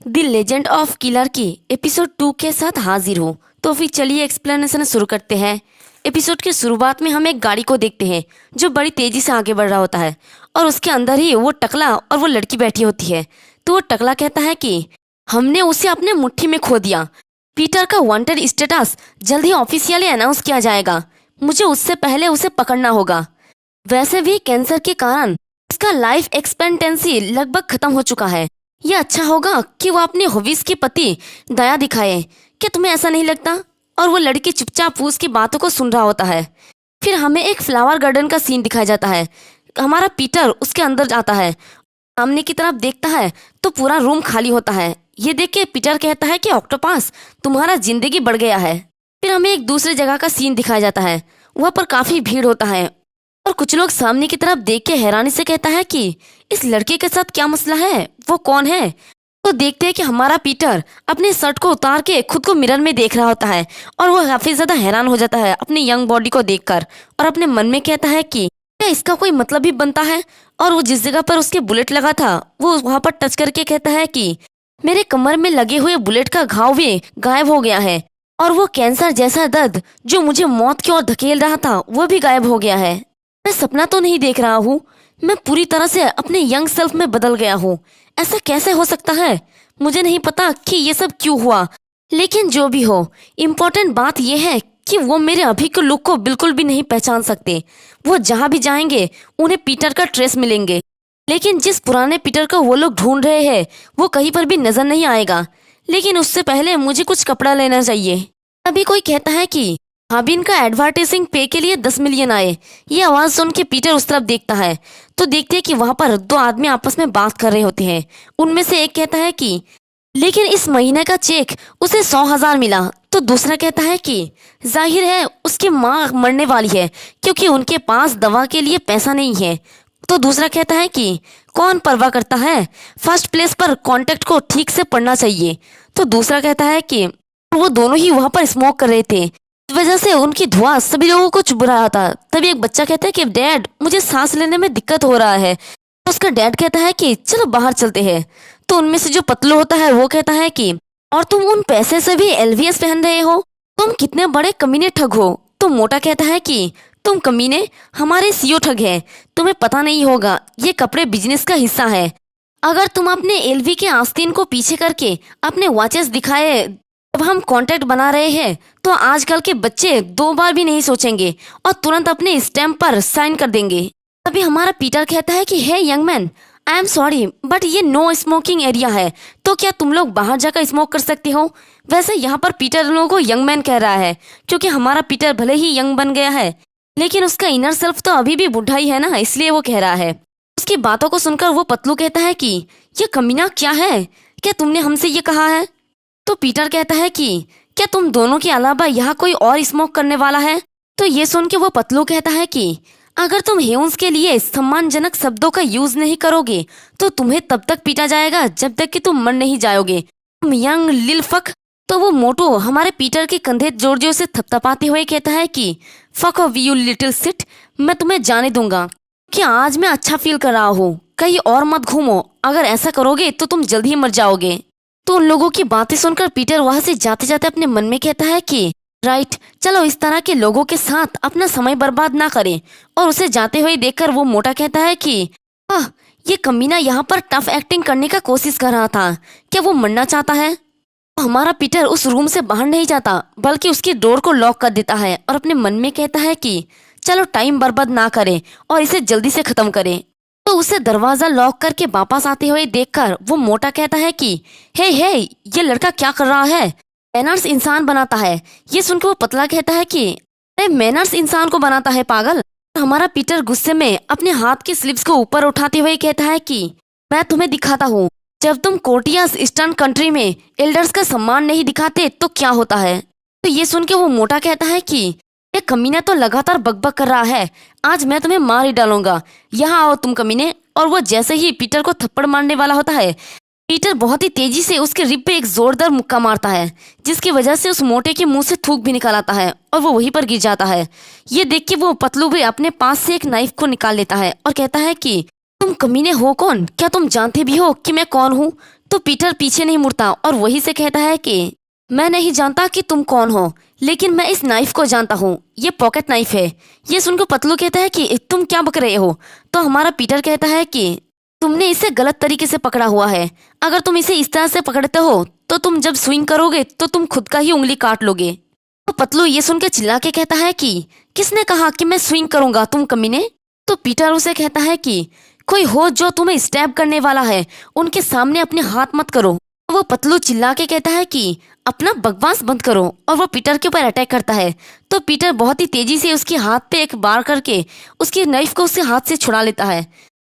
The legend of killer की episode 2 के साथ हाजिर हूँ। तो फिर चलिए एक्सप्लेनेशन शुरू करते हैं। एपिसोड की शुरुआत में हम एक गाड़ी को देखते हैं जो बड़ी तेजी से आगे बढ़ रहा होता है और उसके अंदर ही वो टकला और वो लड़की बैठी होती है। तो वो टकला कहता है कि हमने उसे अपने मुट्ठी में खो दिया। पीटर का वांटेड स्टेटस जल्द ही ऑफिशियली अनाउंस किया जाएगा। मुझे उससे पहले उसे पकड़ना होगा। वैसे भी कैंसर के कारण उसका लाइफ एक्सपेक्टेंसी लगभग खत्म हो चुका है। यह अच्छा होगा कि वो अपने हॉबीज के प्रति दया दिखाए। क्या तुम्हें ऐसा नहीं लगता? और वो लड़की चुपचाप उसकी बातों को सुन रहा होता है। फिर हमें एक फ्लावर गार्डन का सीन दिखाया जाता है। हमारा पीटर उसके अंदर जाता है, सामने की तरफ देखता है तो पूरा रूम खाली होता है। ये देख के पीटर कहता है कि ऑक्टोपस, तुम्हारा जिंदगी बढ़ गया है। फिर हमें एक दूसरी जगह का सीन दिखाया जाता है। वहाँ पर काफी भीड़ होता है और कुछ लोग सामने की तरफ देख के हैरानी से कहता है कि इस लड़के के साथ क्या मसला है, वो कौन है। तो देखते हैं कि हमारा पीटर अपने शर्ट को उतार के खुद को मिरर में देख रहा होता है और वो काफी ज्यादा हैरान हो जाता है अपनी यंग बॉडी को देखकर और अपने मन में कहता है कि क्या इसका कोई मतलब भी बनता है। और वो जिस जगह पर उसके बुलेट लगा था वो वहां पर टच करके कहता है कि मेरे कमर में लगे हुए बुलेट का घाव भी गायब हो गया है और वो कैंसर जैसा दर्द जो मुझे मौत की ओर धकेल रहा था वो भी गायब हो गया है। मैं सपना तो नहीं देख रहा हूँ, मैं पूरी तरह से अपने यंग सेल्फ में बदल गया हूँ। ऐसा कैसे हो सकता है? मुझे नहीं पता कि ये सब क्यों हुआ, लेकिन जो भी हो, इम्पोर्टेंट बात यह है कि वो मेरे अभी के लुक को बिल्कुल भी नहीं पहचान सकते। वो जहाँ भी जाएंगे उन्हें पीटर का ट्रेस मिलेंगे, लेकिन जिस पुराने पीटर को वो लोग ढूंढ रहे हैं वो कहीं पर भी नजर नहीं आएगा। लेकिन उससे पहले मुझे कुछ कपड़ा लेना चाहिए। तभी कोई कहता है कि हाबिन का एडवर्टाइजिंग पे के लिए 10 मिलियन आए। ये आवाज सुन के पीटर उस तरफ देखता है तो देखते हैं कि वहां पर दो आदमी आपस में बात कर रहे होते हैं। उनमें से एक कहता है कि लेकिन इस महीने का चेक उसे 100,000 मिला। तो दूसरा कहता है कि जाहिर है उसकी माँ मरने वाली है क्योंकि उनके पास दवा के लिए पैसा नहीं है। तो दूसरा कहता है कि कौन परवाह करता है, फर्स्ट प्लेस पर कॉन्टेक्ट को ठीक से पढ़ना चाहिए। तो दूसरा कहता है कि वो दोनों ही वहां पर स्मोक कर रहे थे, इस वजह से उनकी धुआं सभी लोगों को चुभ रहा था। तभी एक बच्चा कहता है कि डैड, मुझे सांस लेने में दिक्कत हो रहा है। तो उसका डैड कहता है कि चलो बाहर चलते हैं। तो उनमें से जो पतलू होता है वो कहता है कि और तुम उन पैसे से भी एलवीएस पहन रहे हो, तुम कितने बड़े कमीने ठग हो। तो मोटा कहता है कि तुम कमीने हमारे सीईओ ठग हैं, तुम्हें पता नहीं होगा ये कपड़े बिजनेस का हिस्सा है। अगर तुम अपने एलवी के आस्तीन को पीछे करके अपने वॉचेस दिखाए जब हम कांटेक्ट बना रहे हैं तो आजकल के बच्चे 2 बार भी नहीं सोचेंगे और तुरंत अपने स्टैम्प पर साइन कर देंगे। तभी हमारा पीटर कहता है कि hey young man, I am sorry but ये नो स्मोकिंग एरिया है, तो क्या तुम लोग बाहर जाकर स्मोक कर सकते हो। वैसे यहाँ पर पीटर लोगों को यंग मैन कह रहा है क्योंकि हमारा पीटर भले ही यंग बन गया है लेकिन उसका इनर सेल्फ तो अभी भी बुढ़ा ही है ना, इसलिए वो कह रहा है। उसकी बातों को सुनकर वो पतलू कहता है कि ये कमीना क्या है, क्या तुमने हमसे ये कहा है। तो पीटर कहता है कि क्या तुम दोनों के अलावा यहाँ कोई और स्मोक करने वाला है। तो ये सुन के वो पतलू कहता है कि अगर तुम ह्यूमंस के लिए सम्मानजनक शब्दों का यूज नहीं करोगे तो तुम्हें तब तक पीटा जाएगा जब तक कि तुम मर नहीं जाओगे, तुम यंग लिल फक। तो वो मोटू हमारे पीटर के कंधे जोर जोर से थपथपाते हुए कहता है कि fuck off you little shit, मैं तुम्हें जाने दूंगा कि आज मैं अच्छा फील कर रहा हूँ, कहीं और मत घूमो, अगर ऐसा करोगे तो तुम जल्द ही मर जाओगे। तो उन लोगों की बातें सुनकर पीटर वहां से जाते जाते अपने मन में कहता है कि राइट, चलो इस तरह के लोगों के साथ अपना समय बर्बाद ना करें। और उसे जाते हुए देखकर वो मोटा कहता है कि आह, ये कमीना यहाँ पर टफ एक्टिंग करने का कोशिश कर रहा था, क्या वो मरना चाहता है। तो हमारा पीटर उस रूम से बाहर नहीं जाता बल्कि उसकी डोर को लॉक कर देता है और अपने मन में कहता है कि चलो टाइम बर्बाद ना करें और इसे जल्दी से खत्म करें। तो उसे दरवाजा लॉक करके वापस आते हुए देखकर वो मोटा कहता है कि हे ये लड़का क्या कर रहा है, मैनर्स इंसान बनाता है। ये सुनकर वो पतला कहता है कि अरे मैनर्स इंसान को बनाता है पागल। हमारा पीटर गुस्से में अपने हाथ के स्लीव्स को ऊपर उठाते हुए कहता है कि मैं तुम्हें दिखाता हूँ, जब तुम कोर्टियास ईस्टर्न कंट्री में एल्डर्स का सम्मान नहीं दिखाते तो क्या होता है। तो ये सुन के वो मोटा कहता है कि ये कमीना तो लगातार बकबक कर रहा है, आज मैं तुम्हें मार ही डालूंगा, यहाँ आओ तुम कमीने। और वो जैसे ही पीटर को थप्पड़ मारने वाला होता है पीटर बहुत ही तेजी से उसके रिब पे एक जोरदार मुक्का मारता है जिसकी वजह से उस मोटे के मुंह से थूक भी निकल आता है और वो वहीं पर गिर जाता है। ये देख के वो पतलू भी अपने पास से एक नाइफ को निकाल लेता है और कहता है कि तुम कमीने हो कौन, क्या तुम जानते भी हो कि मैं कौन हूँ। तो पीटर पीछे नहीं मुड़ता और वही से कहता है कि मैं नहीं जानता कि तुम कौन हो, लेकिन मैं इस नाइफ को जानता हूँ, ये पॉकेट नाइफ है। ये सुनकर पतलू कहता है कि तुम क्या बक रहे हो। तो हमारा पीटर कहता है कि तुमने इसे गलत तरीके से पकड़ा हुआ है। अगर तुम इसे इस तरह से पकड़ते हो तो तुम जब स्विंग करोगे तो तुम खुद का ही उंगली काट लोगे। तो पतलू ये सुन के चिल्ला के कहता है कि किसने कहा कि मैं स्विंग करूंगा, तुम कमीने। तो पीटर उसे कहता है कि कोई हो जो तुम्हें स्टैब करने वाला है, उनके सामने अपने हाथ मत करो। वो पतलू चिल्ला के कहता है कि अपना बकवास बंद करो, और वो पीटर के ऊपर अटैक करता है। तो पीटर बहुत ही तेजी से उसके हाथ पे एक बार करके उसकी नाइफ को उसके हाथ से छुड़ा लेता है।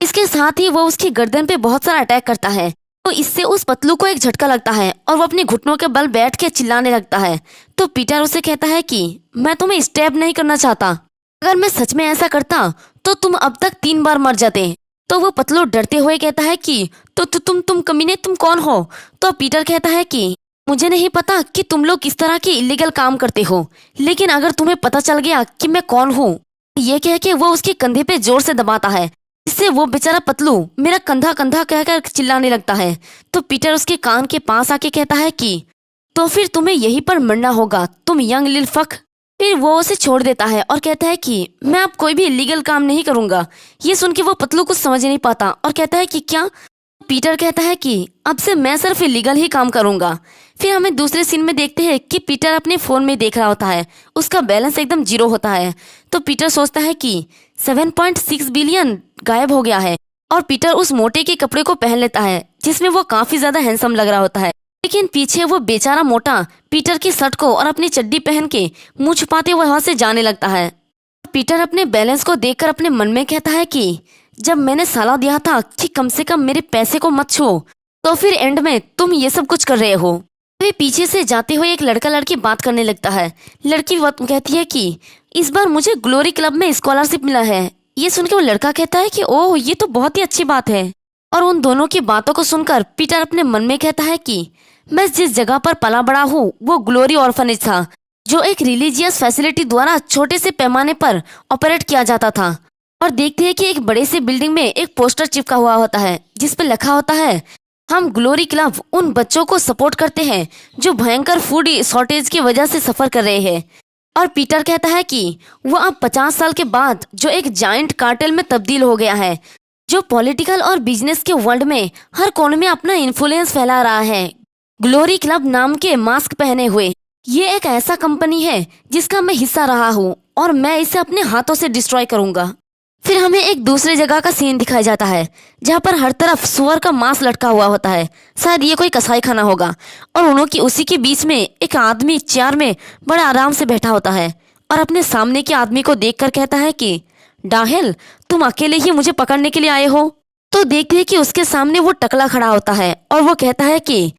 इसके साथ ही वो उसकी गर्दन पे बहुत सारा अटैक करता है। तो इससे उस पतलू को एक झटका लगता है और वो अपने घुटनों के बल बैठ के चिल्लाने लगता है। तो पीटर उसे कहता है कि मैं तुम्हें स्टैब नहीं करना चाहता, अगर मैं सच में ऐसा करता तो तुम अब तक 3 बार मर जाते। तो वो पतलू डरते हुए कहता है कि तो तुम कमीने, तुम कौन हो। तो पीटर कहता है कि मुझे नहीं पता कि तुम लोग किस तरह के इलीगल काम करते हो, लेकिन अगर तुम्हें पता चल गया कि मैं कौन हूँ। ये कह के वो उसके कंधे पे जोर से दबाता है, इससे वो बेचारा पतलू मेरा कंधा कंधा कहकर चिल्लाने लगता है। तो पीटर उसके कान के पास आके कहता है कि तो फिर तुम्हें यहीं पर मरना होगा, तुम यंग लिल फक। फिर वो उसे छोड़ देता है और कहता है कि मैं अब कोई भी इलीगल काम नहीं करूंगा। ये सुन के वो पतलू कुछ समझ नहीं पाता और कहता है कि क्या। पीटर कहता है कि अब से मैं सिर्फ इलीगल ही काम करूंगा। फिर हमें दूसरे सीन में देखते हैं कि पीटर अपने फोन में देख रहा होता है, उसका बैलेंस एकदम 0 होता है। तो पीटर सोचता है कि 7.6 बिलियन गायब हो गया है, और पीटर उस मोटे के कपड़े को पहन लेता है जिसमें वो काफी ज्यादा हैंडसम लग रहा होता है। लेकिन पीछे वो बेचारा मोटा पीटर की शर्ट को और अपनी चड्डी पहन के मुंह छुपाते वहां से जाने लगता है। पीटर अपने बैलेंस को देखकर अपने मन में कहता है कि जब मैंने सलाह दिया था कि कम से कम मेरे पैसे को मत छुओ, तो फिर एंड में तुम ये सब कुछ कर रहे हो। वे पीछे से जाते हुए एक लड़का लड़की बात करने लगता है। लड़की कहती है कि इस बार मुझे ग्लोरी क्लब में स्कॉलरशिप मिला है। ये सुन के वो लड़का कहता है कि ओह, ये तो बहुत ही अच्छी बात है। और उन दोनों की बातों को सुनकर पीटर अपने मन में कहता है कि मैं जिस जगह पर पला बड़ा हूँ वो ग्लोरी ऑर्फनेज था, जो एक रिलीजियस फैसिलिटी द्वारा छोटे से पैमाने पर ऑपरेट किया जाता था। और देखते हैं कि एक बड़े से बिल्डिंग में एक पोस्टर चिपका हुआ होता है जिस पर लिखा होता है हम ग्लोरी क्लब उन बच्चों को सपोर्ट करते हैं जो भयंकर फूड शॉर्टेज की वजह से सफर कर रहे हैं। और पीटर कहता है कि वो अब 50 साल के बाद जो एक जायंट कार्टेल में तब्दील हो गया है, जो पॉलिटिकल और बिजनेस के वर्ल्ड में हर कोने में अपना इन्फ्लुएंस फैला रहा है, ग्लोरी क्लब नाम के मास्क पहने हुए। ये एक ऐसा कंपनी है जिसका मैं हिस्सा रहा हूँ और मैं इसे अपने हाथों से डिस्ट्रॉय करूंगा। फिर हमें एक दूसरे जगह का सीन दिखाया जाता है जहाँ पर हर तरफ सुअर का मांस लटका हुआ होता है। शायद ये कोई कसाई खाना होगा, और उन्हों की उसी के बीच में एक आदमी चेयर में बड़े आराम से बैठा होता है और अपने सामने के आदमी को देखकर कहता है कि डाहेल, तुम अकेले ही मुझे पकड़ने के लिए आए हो। तो देखते हैं कि उसके सामने वो टकला खड़ा होता है और वो कहता है कि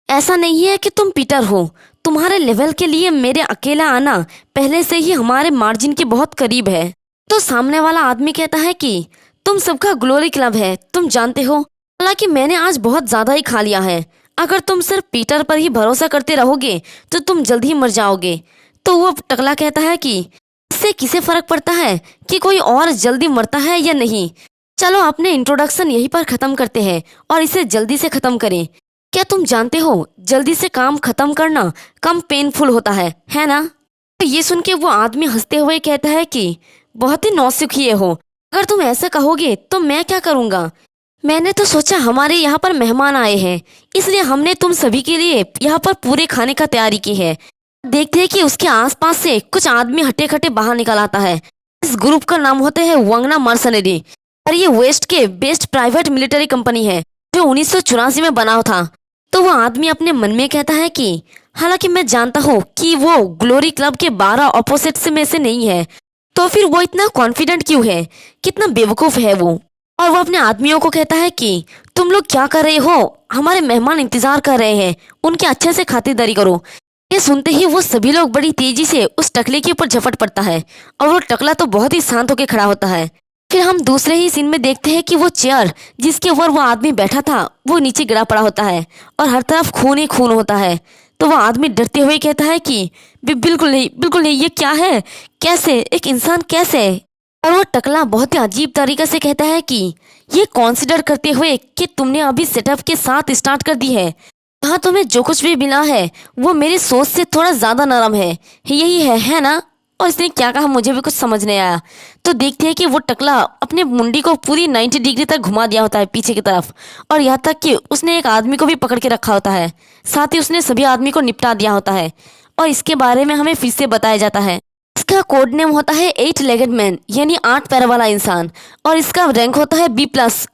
ऐसा नहीं है कि तुम पीटर हो, तुम्हारे लेवल के लिए मेरे अकेला आना पहले से ही हमारे मार्जिन के बहुत करीब है। तो सामने वाला आदमी कहता है कि तुम सबका ग्लोरी क्लब है, तुम जानते हो, हालांकि मैंने आज बहुत ज्यादा ही खा लिया है। अगर तुम सिर्फ पीटर पर ही भरोसा करते रहोगे तो तुम जल्द ही मर जाओगे। तो वो टकला कहता है कि इससे किसे फर्क पड़ता है कि कोई और जल्दी मरता है या नहीं। चलो अपने इंट्रोडक्शन यहीं पर खत्म करते हैं और इसे जल्दी से खत्म करें। क्या तुम जानते हो जल्दी से काम खत्म करना कम पेनफुल होता है ना। तो ये सुन के वो आदमी हंसते हुए कहता है कि बहुत ही नौसिखिए हो, अगर तुम ऐसा कहोगे तो मैं क्या करूँगा। मैंने तो सोचा हमारे यहाँ पर मेहमान आए हैं, इसलिए हमने तुम सभी के लिए यहाँ पर पूरे खाने का तैयारी की है। देखते हैं कि उसके आसपास से कुछ आदमी हटे खटे बाहर निकल आता है। इस ग्रुप का नाम होता है वंगना मर्सनरी, और ये वेस्ट के बेस्ट प्राइवेट मिलिट्री कंपनी है जो 1984 में बना था। तो वो आदमी अपने मन में कहता है कि हालांकि मैं जानता हूँ कि वो ग्लोरी क्लब के 12 ऑपोजिट्स में से नहीं है, तो फिर वो इतना कॉन्फिडेंट क्यों है, कितना बेवकूफ़ है वो। और वो अपने आदमियों को कहता है कि तुम लोग क्या कर रहे हो, हमारे मेहमान इंतजार कर रहे हैं, उनके अच्छे से खातिरदारी करो। ये सुनते ही वो सभी लोग बड़ी तेजी से उस टकले के ऊपर झपट पड़ता है और वो टकला तो बहुत ही शांत होकर खड़ा होता है। फिर हम दूसरे ही सीन में देखते हैं कि वो चेयर जिसके ऊपर वो आदमी बैठा था वो नीचे गिरा पड़ा होता है और हर तरफ खून ही खून होता है। तो वो आदमी डरते हुए कहता है कि बिल्कुल नहीं, बिल्कुल नहीं, ये क्या है, कैसे एक इंसान कैसे। और वो टकला बहुत ही अजीब तरीके से कहता है कि ये कंसिडर करते हुए कि तुमने अभी सेटअप के साथ स्टार्ट कर दी है, हाँ तुम्हें जो कुछ भी मिला है वो मेरी सोच से थोड़ा ज़्यादा नरम है, यही है ना। और इसने क्या कहा मुझे भी कुछ समझ नहीं आया। तो देखते हैं कि वो टकला अपने मुंडी को पूरी 90 डिग्री तक घुमा दिया होता है पीछे की तरफ, और यहाँ तक कि उसने एक आदमी को भी पकड़ के रखा होता है, साथ ही उसने सभी आदमी को निपटा दिया होता है। और इसके बारे में हमें फिर से बताया जाता है इसका कोड नेम होता है 8 लेगेड मैन, यानी 8 पैर वाला इंसान। और इसका रैंक होता है B+,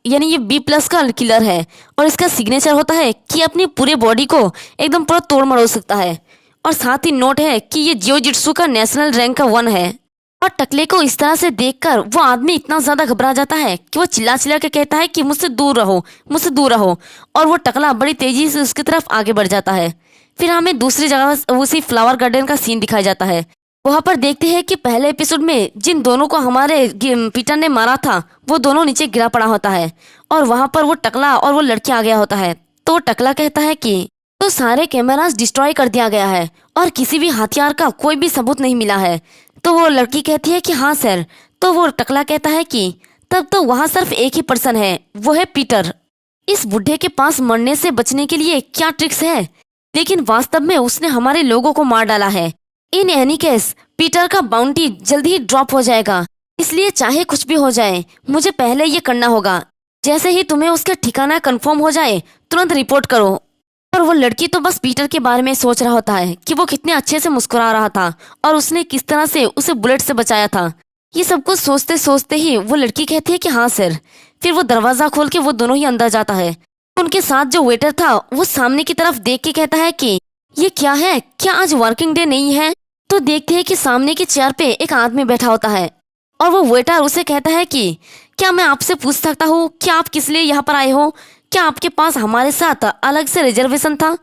यानी ये B+ का किलर है। और इसका सिग्नेचर होता है कि अपनी पूरे बॉडी को एकदम पूरा तोड़ मरोड़ सकता है। और साथ ही नोट है कि ये जियोजित्सु का नेशनल रैंक का 1 है। और टकले को इस तरह से देखकर वो आदमी इतना ज्यादा घबरा जाता है कि वो चिल्ला चिल्ला के कहता है कि मुझसे दूर रहो, मुझसे दूर रहो। और वो टकला बड़ी तेजी से उसकी तरफ आगे बढ़ जाता है। फिर हमें दूसरी जगह उसी फ्लावर गार्डन का सीन दिखाया जाता है। वहाँ पर देखते हैं कि पहले एपिसोड में जिन दोनों को हमारे पीटर ने मारा था वो दोनों नीचे गिरा पड़ा होता है, और वहाँ पर वो टकला और वो लड़की आ गया होता है। तो टकला कहता है कि तो सारे कैमरास डिस्ट्रॉय कर दिया गया है और किसी भी हथियार का कोई भी सबूत नहीं मिला है। तो वो लड़की कहती है कि हाँ सर। तो वो टकला कहता है कि तब तो वहाँ सिर्फ एक ही पर्सन है, वो है पीटर। इस बुढ़े के पास मरने से बचने के लिए क्या ट्रिक्स है, लेकिन वास्तव में उसने हमारे लोगों को मार डाला है। इन एनी केस पीटर का बाउंटी जल्दी ही ड्रॉप हो जाएगा, इसलिए चाहे कुछ भी हो जाए मुझे पहले ये करना होगा। जैसे ही तुम्हें उसका ठिकाना कंफर्म हो जाए तुरंत रिपोर्ट करो। और वो लड़की तो बस पीटर के बारे में सोच रहा होता है कि वो कितने अच्छे से मुस्कुरा रहा था और उसने किस तरह से उसे बुलेट से बचाया था। ये सब कुछ सोचते सोचते ही वो लड़की कहती है कि हाँ सर। फिर वो दरवाजा खोल के वो दोनों ही अंदर जाता है। उनके साथ जो वेटर था वो सामने की तरफ देख के कहता है कि ये क्या है, क्या आज वर्किंग डे नहीं है। तो देखते हैं कि सामने की चेयर पे एक आदमी बैठा होता है, और वो वेटर उसे कहता है कि क्या मैं आपसे पूछ सकता हूँ कि आप किस लिए यहाँ पर आए हो, क्या आपके पास हमारे साथ अलग से रिजर्वेशन था।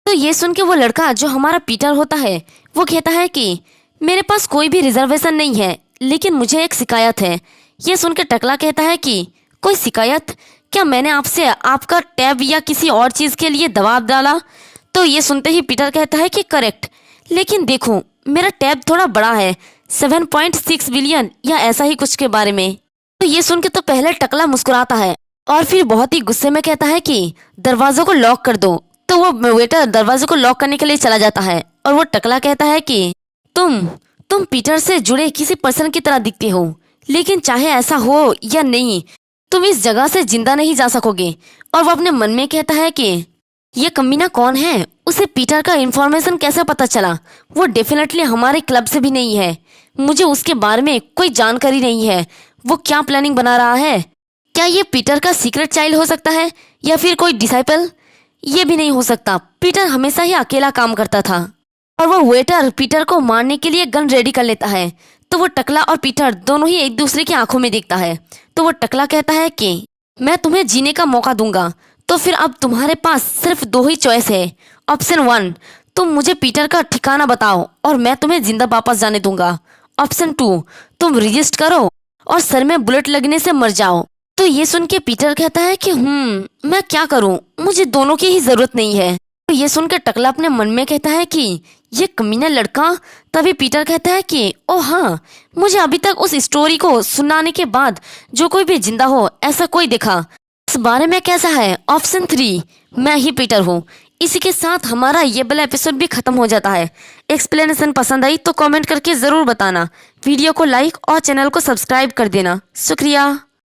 तो ये सुन के वो लड़का जो हमारा पीटर होता है वो कहता है कि मेरे पास कोई भी रिजर्वेशन नहीं है, लेकिन मुझे एक शिकायत है। ये सुन के टकला कहता है कि कोई शिकायत, क्या मैंने आपसे आपका टैब या किसी और चीज़ के लिए दबाव डाला। तो ये सुनते ही पीटर कहता है कि करेक्ट, लेकिन देखो मेरा टैब थोड़ा बड़ा है, 7.6 बिलियन या ऐसा ही कुछ के बारे में। तो ये सुन के तो पहले टकला मुस्कुराता है और फिर बहुत ही गुस्से में कहता है कि दरवाजों को लॉक कर दो। तो वो वेटर दरवाजे को लॉक करने के लिए चला जाता है, और वो टकला कहता है कि तुम पीटर से जुड़े किसी पर्सन की तरह दिखते हो, लेकिन चाहे ऐसा हो या नहीं तुम इस जगह से जिंदा नहीं जा सकोगे। और वो अपने मन में कहता है कि ये कमीना कौन है, उसे पीटर का इंफॉर्मेशन कैसे पता चला, वो डेफिनेटली हमारे क्लब से भी नहीं है, मुझे उसके बारे में कोई जानकारी नहीं है, वो क्या प्लानिंग बना रहा है। क्या ये पीटर का सीक्रेट चाइल्ड हो सकता है या फिर कोई डिसाइपल। ये भी नहीं हो सकता, पीटर हमेशा ही अकेला काम करता था। और वो वेटर पीटर को मारने के लिए गन रेडी कर लेता है। तो वो टकला और पीटर दोनों ही एक दूसरे की आंखों में देखता है। तो वो टकला कहता है कि मैं तुम्हें जीने का मौका दूंगा, तो फिर अब तुम्हारे पास सिर्फ 2 ही चॉइस है। ऑप्शन 1, तुम मुझे पीटर का ठिकाना बताओ और मैं तुम्हें जिंदा वापस जाने दूंगा। ऑप्शन 2, तुम रजिस्ट करो और सर में बुलेट लगने से मर जाओ। तो ये सुन के पीटर कहता है कि मैं क्या करूं, मुझे दोनों की ही जरूरत नहीं है। तो ये सुन के टकला अपने मन में कहता है कि ये कमीना लड़का। तभी पीटर कहता है कि ओ हाँ, मुझे अभी तक उस स्टोरी को सुनाने के बाद जो कोई भी जिंदा हो ऐसा कोई देखा। इस बारे में कैसा है। ऑप्शन 3, मैं ही पीटर हूँ। इसी के साथ हमारा ये वाला एपिसोड भी खत्म हो जाता है। एक्सप्लेनेशन पसंद आई तो कमेंट करके ज़रूर बताना, वीडियो को लाइक और चैनल को सब्सक्राइब कर देना। शुक्रिया।